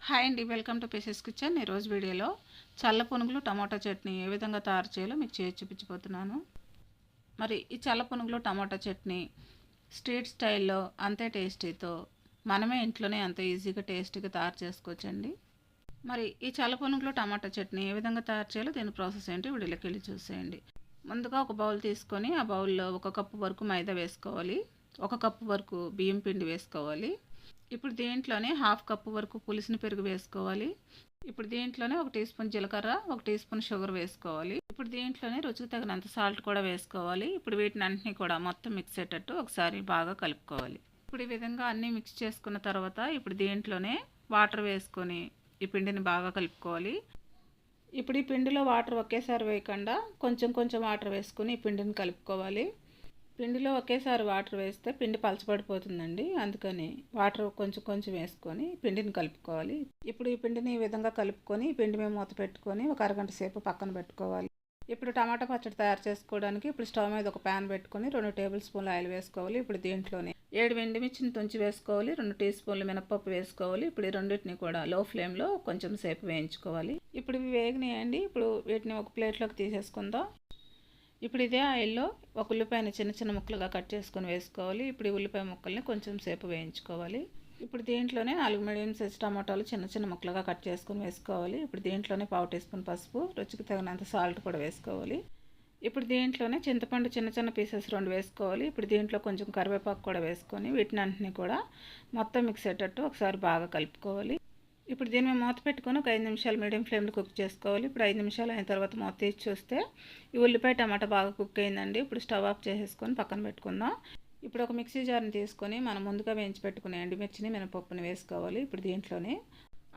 Hi అండి, welcome to pieces kitchen. ఈరోజు వీడియోలో చల్ల పునుగులు టమాటా చట్నీ ఏ విధంగా తయారు చేయాలో మీకు చేసి చూపించబోతున్నాను. మరి ఈ చల్ల పునుగులు టమాటా చట్నీ స్ట్రీట్ స్టైల్లో అంతే టేస్టీతో మనమే ఇంట్లోనే అంత ఈజీగా టేస్టీగా తయారు చేసుకోవచ్చండి. మరి ఈ చల్ల పునుగులు టమాటా చట్నీ ఏ విధంగా తయారు చేయాలో దీని ప్రాసెస్ ఏంటి వీడియోలోకి వెళ్ళి చూసేయండి. ముందుగా ఒక బౌల్ తీసుకొని ఆ బౌల్లో 1 కప్పు వరకు మైదా వేసుకోవాలి, 1 కప్పు వరకు బియ్యం పిండి వేసుకోవాలి. ఇప్పుడు దీంట్లోనే 1/2 కప్పు వరకు పులిసిన పెరుగు వేసుకోవాలి. ఇప్పుడు దీంట్లోనే 1 టీ స్పూన్ జీలకర్ర, 1 టీ స్పూన్ షుగర్ వేసుకోవాలి. ఇప్పుడు దీంట్లోనే రుచికి తగినంత సాల్ట్ కూడా వేసుకోవాలి. ఇప్పుడు వీటిని అన్నింటినీ కూడా మొత్తం మిక్స్ అయ్యేటట్టు ఒకసారి బాగా కలుపుకోవాలి. ఇప్పుడు ఈ విధంగా అన్నీ మిక్స్ చేసుకున్న తర్వాత ఇప్పుడు దీంట్లోనే వాటర్ వేసుకొని ఈ పిండిని బాగా కలుపుకోవాలి. ఇప్పుడు ఈ పిండిలో వాటర్ ఒకేసారి వేయకుండా కొంచెం కొంచెం వాటర్ వేసుకొని ఈ పిండిని కలుపుకోవాలి. పిండిలో ఒకేసారి వాటర్ వేస్తే పిండి పలచబడిపోతుందండి, అందుకని వాటర్ కొంచెం కొంచెం వేసుకొని పిండిని కలుపుకోవాలి. ఇప్పుడు ఈ పిండిని ఈ విధంగా కలుపుకొని పిండి మీద మూత పెట్టుకొని ఒక అరగంట సేపు పక్కన పెట్టుకోవాలి. ఇప్పుడు టమాటా పచ్చడి తయారు చేసుకోవడానికి ఇప్పుడు స్టవ్ మీద ఒక ప్యాన్ పెట్టుకొని 2 టేబుల్ స్పూన్లు ఆయిల్ వేసుకోవాలి. ఇప్పుడు దీంట్లోనే 7 ఎండుమిర్చిని తుంచి వేసుకోవాలి, 2 టీ స్పూన్లు మినపప్పు వేసుకోవాలి. ఇప్పుడు ఈ రెండింటిని కూడా లో ఫ్లేమ్లో కొంచెం సేపు వేయించుకోవాలి. ఇప్పుడు ఇవి వేగినాయండి. ఇప్పుడు వీటిని ఒక ప్లేట్లోకి తీసేసుకుందాం. ఇప్పుడు ఇదే ఆయిల్లో ఒక ఉల్లిపాయని చిన్న చిన్న ముక్కలుగా కట్ చేసుకొని వేసుకోవాలి. ఇప్పుడు ఈ ఉల్లిపాయ ముక్కల్ని కొంచెం సేపు వేయించుకోవాలి. ఇప్పుడు దీంట్లోనే 4 మీడియం సైజ్ టమాటాలు చిన్న చిన్న ముక్కలుగా కట్ చేసుకొని వేసుకోవాలి. ఇప్పుడు దీంట్లోనే 1/2 టీ స్పూన్ పసుపు, రుచికి తగినంత సాల్ట్ కూడా వేసుకోవాలి. ఇప్పుడు దీంట్లోనే చింతపండు చిన్న చిన్న పీసెస్ 2 వేసుకోవాలి. ఇప్పుడు దీంట్లో కొంచెం కరివేపాకు కూడా వేసుకొని వీటిని అన్నింటినీ కూడా మొత్తం మిక్స్ అయ్యేటట్టు ఒకసారి బాగా కలుపుకోవాలి. ఇప్పుడు దీన్ని మేము మూత పెట్టుకొని ఒక 5 నిమిషాలు మీడియం ఫ్లేమ్లో కుక్ చేసుకోవాలి. ఇప్పుడు 5 నిమిషాలు అయిన తర్వాత మూత తీసి చూస్తే ఈ ఉల్లిపాయ టమాటా బాగా కుక్ అయిందండి. ఇప్పుడు స్టవ్ ఆఫ్ చేసేసుకొని పక్కన పెట్టుకుందాం. ఇప్పుడు ఒక మిక్సీ జార్ని తీసుకొని మనం ముందుగా వేయించి పెట్టుకునే ఎండుమిర్చిని మినపప్పుని వేసుకోవాలి. ఇప్పుడు దీంట్లోనే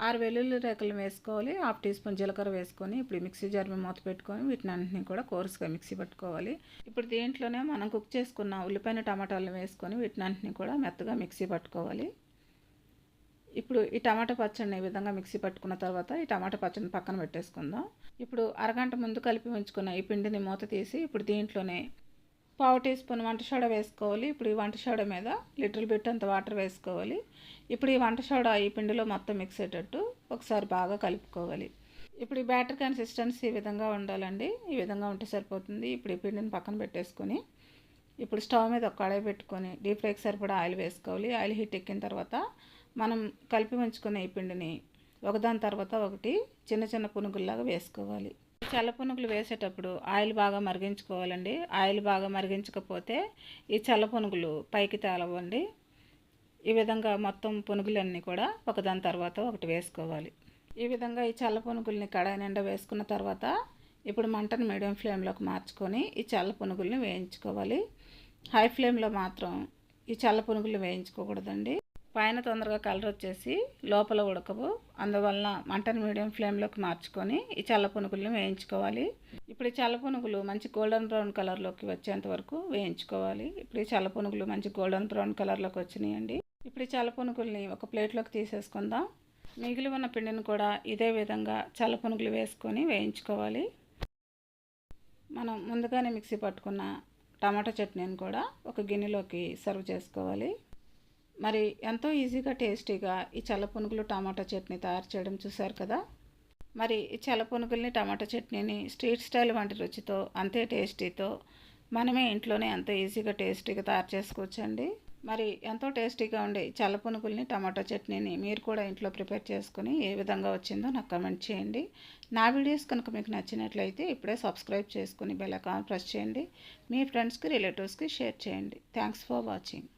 6 వెల్లుల్లి రేకలు వేసుకోవాలి, 1/2 టీ స్పూన్ జీలకర్ర వేసుకొని ఇప్పుడు మిక్సీ జార్ మీద మూత పెట్టుకొని వీటిని అన్నింటినీ కూడా కోర్సుగా మిక్సీ పట్టుకోవాలి. ఇప్పుడు దీంట్లోనే మనం కుక్ చేసుకున్న ఉల్లిపాయ టమాటాలను వేసుకొని వీటిని అన్నింటినీ కూడా మెత్తగా మిక్సీ పట్టుకోవాలి. ఇప్పుడు ఈ టమాటా పచ్చడిని ఈ విధంగా మిక్సీ పట్టుకున్న తర్వాత ఈ టమాటా పచ్చడిని పక్కన పెట్టేసుకుందాం. ఇప్పుడు అరగంట ముందు కలిపి ఉంచుకున్న ఈ పిండిని మూత తీసి ఇప్పుడు దీంట్లోనే 1/2 టీ స్పూన్ వంట సోడా వేసుకోవాలి. ఇప్పుడు ఈ వంట సోడా మీద లిటిల్ బిట్ అంత వాటర్ వేసుకోవాలి. ఇప్పుడు ఈ వంట సోడా ఈ పిండిలో మొత్తం మిక్స్ అయ్యేటట్టు ఒకసారి బాగా కలుపుకోవాలి. ఇప్పుడు ఈ బ్యాటర్ కన్సిస్టెన్సీ ఈ విధంగా ఉండాలండి, ఈ విధంగా ఉంటే సరిపోతుంది. ఇప్పుడు ఈ పిండిని పక్కన పెట్టేసుకొని ఇప్పుడు స్టవ్ మీద ఒక కడాయి పెట్టుకొని డీప్ ఫ్రైకి సరిపడా ఆయిల్ వేసుకోవాలి. ఆయిల్ హీట్ ఎక్కిన తర్వాత మనం కలిపి ఉంచుకున్న ఈ పిండిని ఒకదాని తర్వాత ఒకటి చిన్న చిన్న పునుగుల్లాగా వేసుకోవాలి. చల్ల పునుగులు వేసేటప్పుడు ఆయిల్ బాగా మరిగించుకోవాలండి. ఆయిల్ బాగా మరిగించకపోతే ఈ చల్ల పునుగులు పైకి తేలవండి. ఈ విధంగా మొత్తం పునుగులన్నీ కూడా ఒకదాని తర్వాత ఒకటి వేసుకోవాలి. ఈ విధంగా ఈ చల్ల పునుగుల్ని కడాయి నిండా వేసుకున్న తర్వాత ఇప్పుడు మంటను మీడియం ఫ్లేమ్లోకి మార్చుకొని ఈ చల్ల పునుగుల్ని వేయించుకోవాలి. హై ఫ్లేమ్లో మాత్రం ఈ చల్ల పునుగులు వేయించుకోకూడదండి, పైన తొందరగా కలర్ వచ్చేసి లోపల ఉడకవు. అందువలన మంటను మీడియం ఫ్లేమ్లోకి మార్చుకొని ఈ చల్ల పునుగులను వేయించుకోవాలి. ఇప్పుడు ఈ చల్ల పునుగులు మంచి గోల్డెన్ బ్రౌన్ కలర్లోకి వచ్చేంత వరకు వేయించుకోవాలి. ఇప్పుడు ఈ చల్ల పునుగులు మంచి గోల్డెన్ బ్రౌన్ కలర్లోకి వచ్చినాయండి. ఇప్పుడు ఈ చల్ల పునుగుల్ని ఒక ప్లేట్లోకి తీసేసుకుందాం. మిగిలి ఉన్న పిండిని కూడా ఇదే విధంగా చల్ల పునుగులు వేసుకొని వేయించుకోవాలి. మనం ముందుగానే మిక్సీ పట్టుకున్న టమాటా చట్నీని కూడా ఒక గిన్నెలోకి సర్వ్ చేసుకోవాలి. మరి ఎంతో ఈజీగా టేస్టీగా ఈ చల్ల పునుగులు టమాటా చట్నీ తయారు చేయడం చూశారు కదా. మరి ఈ చల్ల పునుగుల్ని టమాటా చట్నీని స్ట్రీట్ స్టైల్ వంటి రుచితో అంతే టేస్టీతో మనమే ఇంట్లోనే అంత ఈజీగా టేస్టీగా తయారు చేసుకోవచ్చండి. మరి ఎంతో టేస్టీగా ఉండే చల్ల పునుగుల్ని టమాటా చట్నీని మీరు కూడా ఇంట్లో ప్రిపేర్ చేసుకుని ఏ విధంగా వచ్చిందో నాకు కామెంట్ చేయండి. నా వీడియోస్ కనుక మీకు నచ్చినట్లయితే ఇప్పుడే సబ్స్క్రైబ్ చేసుకుని బెల్ ఐకాన్ ప్రెస్ చేయండి. మీ ఫ్రెండ్స్కి రిలేటివ్స్కి షేర్ చేయండి. Thanks for watching.